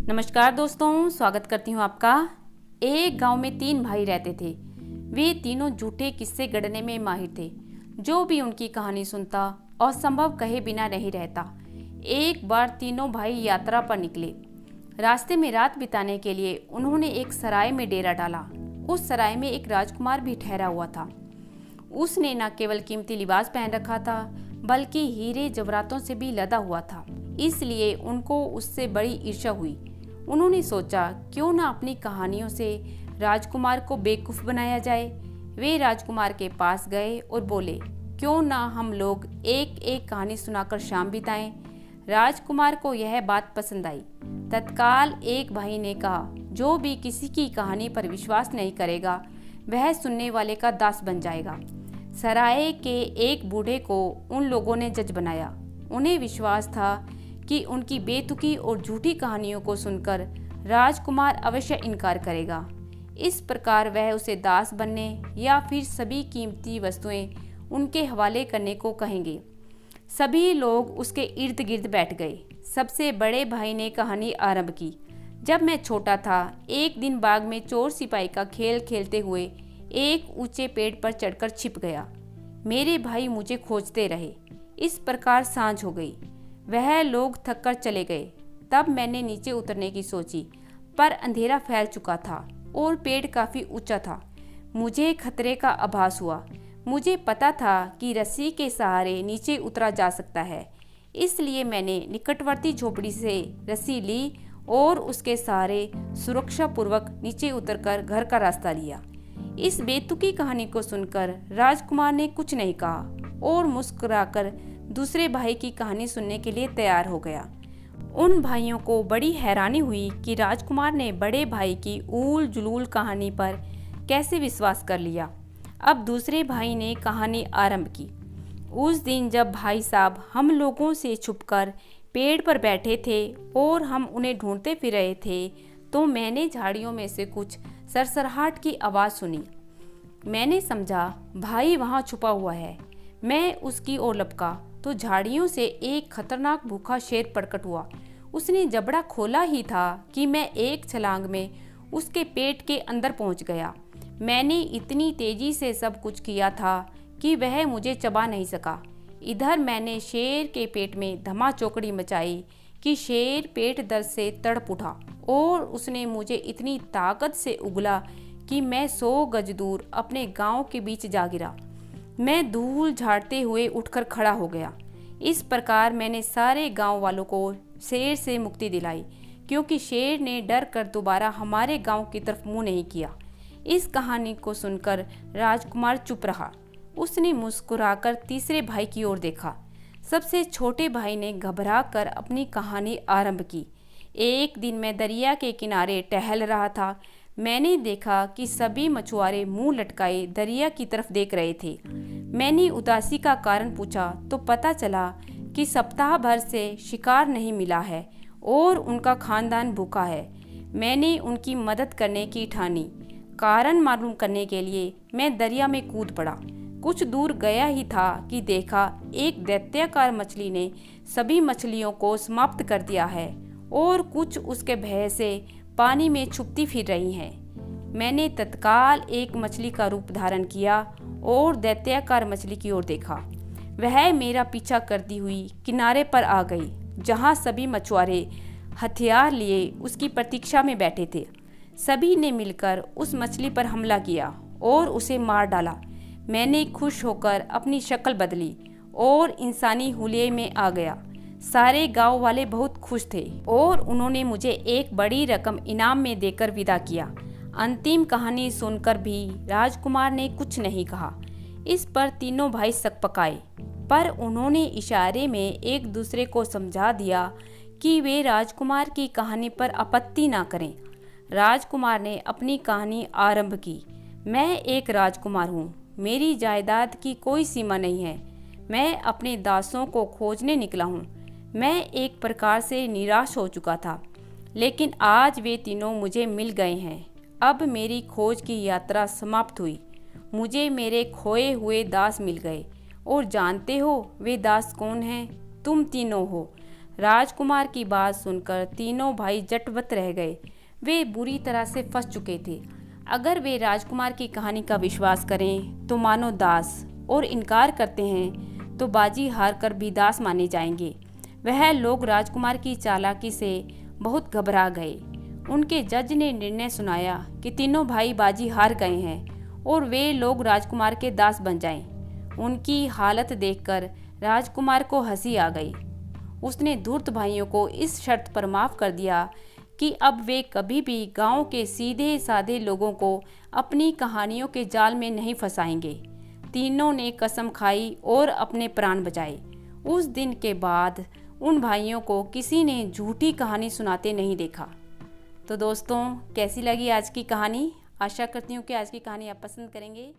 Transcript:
नमस्कार दोस्तों, स्वागत करती हूँ आपका। एक गांव में 3 भाई रहते थे। वे तीनों झूठे किस्से गढ़ने में माहिर थे। जो भी उनकी कहानी सुनता असंभव कहे बिना नहीं रहता। एक बार तीनों भाई यात्रा पर निकले। रास्ते में रात बिताने के लिए उन्होंने एक सराय में डेरा डाला। उस सराय में एक राजकुमार भी ठहरा हुआ था। उसने न केवल कीमती लिबास पहन रखा था, बल्कि हीरे जवाहरातों से भी लदा हुआ था। इसलिए उनको उससे बड़ी ईर्ष्या हुई। उन्होंने सोचा, क्यों ना अपनी कहानियों से राजकुमार को बेवकूफ़ बनाया जाए। वे राजकुमार के पास गए और बोले, क्यों ना हम लोग एक एक कहानी सुनाकर शाम बिताएं। राजकुमार को यह बात पसंद आई। तत्काल एक भाई ने कहा, जो भी किसी की कहानी पर विश्वास नहीं करेगा, वह सुनने वाले का दास बन जाएगा। सराय के एक बूढ़े को उन लोगों ने जज बनाया। उन्हें विश्वास था कि उनकी बेतुकी और झूठी कहानियों को सुनकर राजकुमार अवश्य इनकार करेगा। इस प्रकार वह उसे दास बनने या फिर सभी कीमती वस्तुएं उनके हवाले करने को कहेंगे। सभी लोग उसके इर्द गिर्द बैठ गए। सबसे बड़े भाई ने कहानी आरंभ की। जब मैं छोटा था, एक दिन बाग में चोर सिपाही का खेल खेलते हुए एक ऊंचे पेड़ पर चढ़कर छिप गया। मेरे भाई मुझे खोजते रहे। इस प्रकार सांझ हो गई। वह लोग थककर चले गए। तब मैंने नीचे उतरने की सोची, पर अंधेरा फैल चुका था और पेड़ काफ़ी ऊंचा था। मुझे खतरे का आभास हुआ। मुझे पता था कि रस्सी के सहारे नीचे उतरा जा सकता है। इसलिए मैंने निकटवर्ती झोपड़ी से रस्सी ली और उसके सहारे सुरक्षापूर्वक नीचे उतरकर घर का रास्ता लिया। इस बेतुकी कहानी को सुनकर राजकुमार ने कुछ नहीं कहा और मुस्कुराकर दूसरे भाई की कहानी सुनने के लिए तैयार हो गया। उन भाइयों को बड़ी हैरानी हुई कि राजकुमार ने बड़े भाई की ऊल जुलूल कहानी पर कैसे विश्वास कर लिया। अब दूसरे भाई ने कहानी आरंभ की। उस दिन जब भाई साहब हम लोगों से छुपकर पेड़ पर बैठे थे और हम उन्हें ढूंढते फिर रहे थे, तो मैंने झाड़ियों में से कुछ सरसराहट की आवाज़ सुनी। मैंने समझा भाई वहाँ छुपा हुआ है। मैं उसकी ओर लपका तो झाड़ियों से एक खतरनाक भूखा शेर प्रकट हुआ। उसने जबड़ा खोला ही था कि मैं एक छलांग में उसके पेट के अंदर पहुंच गया। मैंने इतनी तेजी से सब कुछ किया था कि वह मुझे चबा नहीं सका। इधर मैंने शेर के पेट में धमाचौकड़ी मचाई कि शेर पेट दर्द से तड़प उठा और उसने मुझे इतनी ताकत से उगला कि मैं 100 गज दूर अपने गांव के बीच जा गिरा। मैं धूल झाड़ते हुए उठकर खड़ा हो गया। इस प्रकार मैंने सारे गांव वालों को शेर से मुक्ति दिलाई, क्योंकि शेर ने डर कर दोबारा हमारे गांव की तरफ मुंह नहीं किया। इस कहानी को सुनकर राजकुमार चुप रहा। उसने मुस्कुराकर तीसरे भाई की ओर देखा। सबसे छोटे भाई ने घबरा कर अपनी कहानी आरंभ की। एक दिन मैं दरिया के किनारे टहल रहा था। मैंने देखा कि सभी मछुआरे मुंह लटकाए दरिया की तरफ देख रहे थे। मैंने उदासी का कारण पूछा तो पता चला कि सप्ताह भर से शिकार नहीं मिला है और उनका खानदान भूखा है। मैंने उनकी मदद करने की ठानी। कारण मालूम करने के लिए मैं दरिया में कूद पड़ा। कुछ दूर गया ही था कि देखा एक दैत्याकार मछली ने सभी मछलियों को समाप्त कर दिया है और कुछ उसके भय से पानी में छुपती फिर रही हैं। मैंने तत्काल एक मछली का रूप धारण किया और दैत्याकार मछली की ओर देखा। वह मेरा पीछा करती हुई किनारे पर आ गई, जहां सभी मछुआरे हथियार लिए उसकी प्रतीक्षा में बैठे थे। सभी ने मिलकर उस मछली पर हमला किया और उसे मार डाला। मैंने खुश होकर अपनी शक्ल बदली और इंसानी हुलिये में आ गया। सारे गांव वाले बहुत खुश थे और उन्होंने मुझे एक बड़ी रकम इनाम में देकर विदा किया। अंतिम कहानी सुनकर भी राजकुमार ने कुछ नहीं कहा। इस पर तीनों भाई सकपकाए, पर उन्होंने इशारे में एक दूसरे को समझा दिया कि वे राजकुमार की कहानी पर आपत्ति ना करें। राजकुमार ने अपनी कहानी आरंभ की। मैं एक राजकुमार हूँ। मेरी जायदाद की कोई सीमा नहीं है। मैं अपने दासों को खोजने निकला हूँ। मैं एक प्रकार से निराश हो चुका था, लेकिन आज वे तीनों मुझे मिल गए हैं। अब मेरी खोज की यात्रा समाप्त हुई। मुझे मेरे खोए हुए दास मिल गए और जानते हो वे दास कौन हैं? तुम तीनों हो। राजकुमार की बात सुनकर तीनों भाई जटवत रह गए। वे बुरी तरह से फंस चुके थे। अगर वे राजकुमार की कहानी का विश्वास करें तो मानो दास, और इनकार करते हैं तो बाजी हार कर भी दास माने जाएंगे। वह लोग राजकुमार की चालाकी से बहुत घबरा गए। उनके जज ने निर्णय सुनाया कि तीनों भाई बाजी हार गए हैं और वे लोग राजकुमार के दास बन जाएं। उनकी हालत देखकर राजकुमार को हंसी आ गई। उसने धूर्त भाइयों को इस शर्त पर माफ़ कर दिया कि अब वे कभी भी गांव के सीधे साधे लोगों को अपनी कहानियों के जाल में नहीं फंसाएंगे। तीनों ने कसम खाई और अपने प्राण बचाए। उस दिन के बाद उन भाइयों को किसी ने झूठी कहानी सुनाते नहीं देखा। तो दोस्तों, कैसी लगी आज की कहानी? आशा करती हूँ कि आज की कहानी आप पसंद करेंगे।